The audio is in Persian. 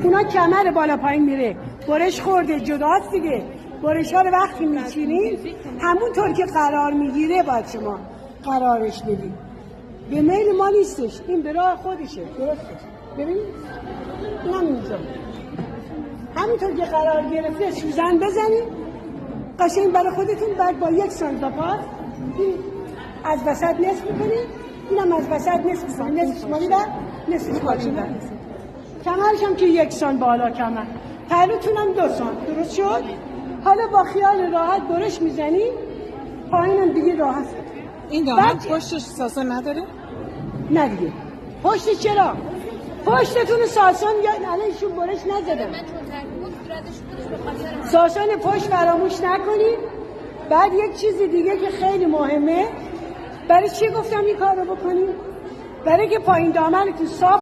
اونا کمر بالا پایین میره، برش خورده جداست دیگه. برش ها رو وقتی میچینین همونطور که قرار میگیره باید شما قرارش بدید. به میل ما نیستش، این به راه خودشه. درسته؟ ببینید اینم اینجا همینطور که قرار گرفته سوزن بزنید قشنگ برای خودتون. بعد با یک سانتا پاس این از وسط نصف کنید، اینم از وسط نصف کنید، نصف شمالی و نصف پاچه بر. کمرش هم که یک سان بالا کمر، پهلوتون هم 2 سان. درست شد؟ حالا با خیال راحت برش میزنید، پایینم دیگه راحت. این دامن پشتش ساسا نداره؟ نه دیگه. پشت چرا؟ پشتتون ساسان یا علیشون برش نزدم. ساسان پشت فراموش نکنید. بعد یک چیز دیگه که خیلی مهمه، برای چی گفتم این کار رو بکنید؟ برای که پایین دامنتون صاف